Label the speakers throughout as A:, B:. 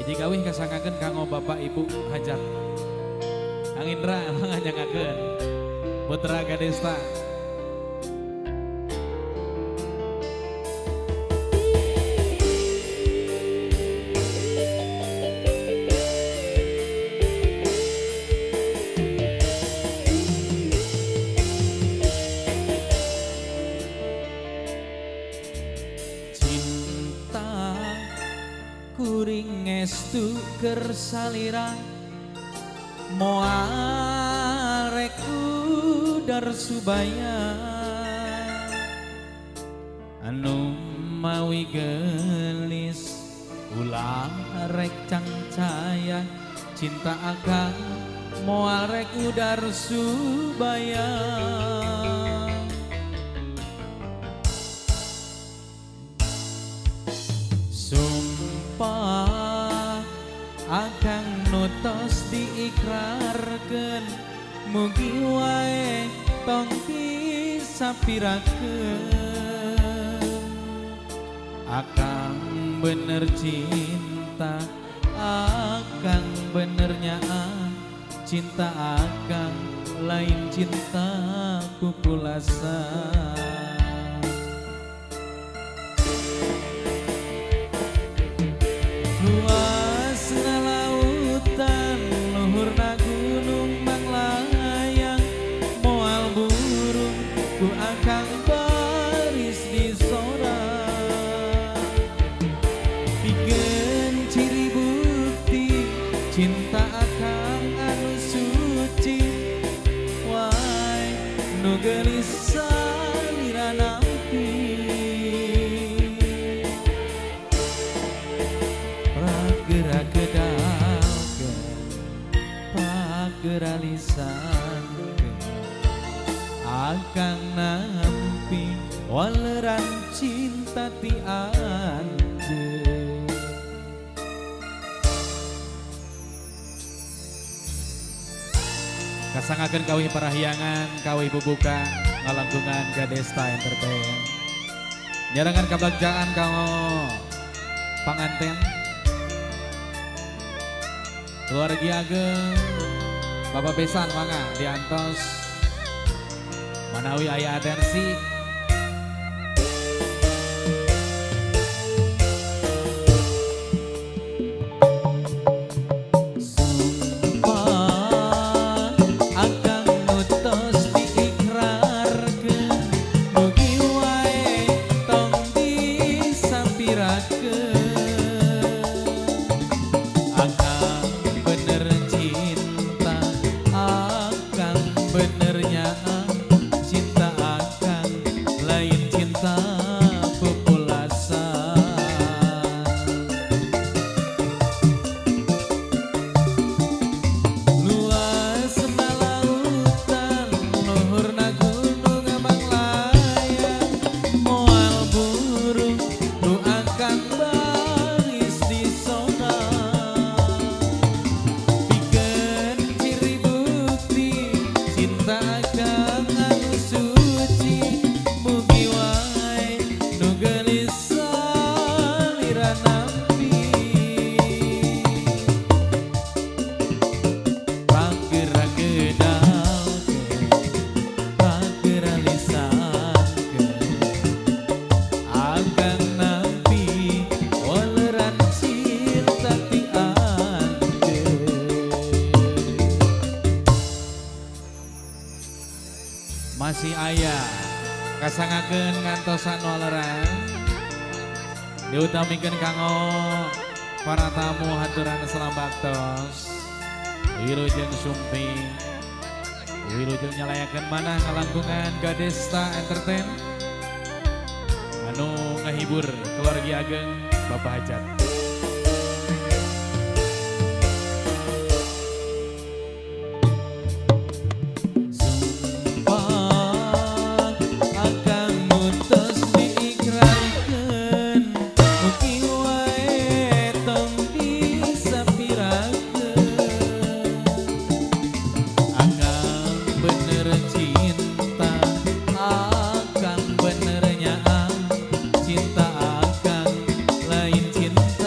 A: Kawih kasangakeun kanggo Bapak Ibu hajat. Kang Indra nganyangakeun Putra Gadesta.
B: Kuring estu keur salira moal rek udar subaya anu mawi gelis ulah rek cangcaya cinta akan moal rek udar subaya akan nutos diikrarkeun mugi wae tong disapirakeun akan bener cinta akan benernya cinta akan lain cinta kukulasa. Cinta akan anu suci wae nu geulis salira nampi pragera kedalkeun pragera lisankeun akan nampi waleran cinta ti anjeun.
A: Kasangakeun kawih parahyangan, kawih bubuka ngalangkungan Gadesta Entertain. Nyarangan kabagjaan kanggo panganten. Keluarga ageng Bapak Besan mangga diantos manawi aya atensi. Masih ayah kasangakeun ngantosan waleran diutamikeun kanggo para tamu haturan salambaktos wilujeng sumping wilujeng nyalayakeun manah ngalangkungan Gadesta Entertain anu ngahibur keluarga ageng Bapak Hajat.
B: Cinta akan lain cinta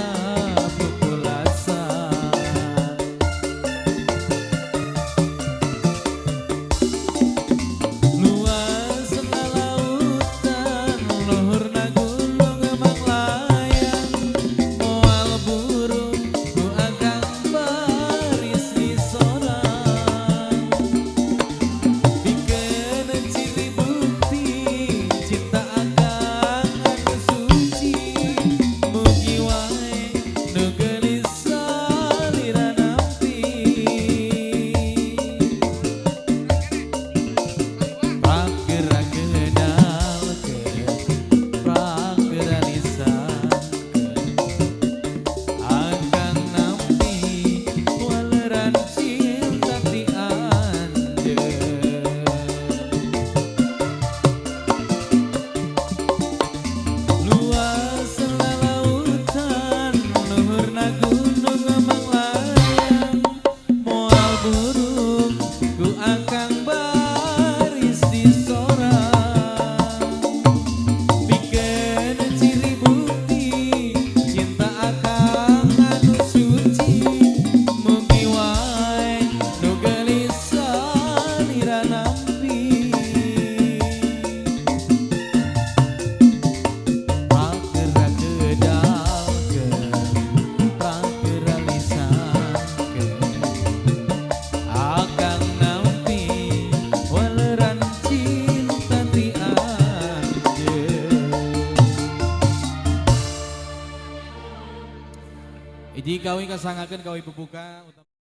A: kesangakeun ka ibu buka.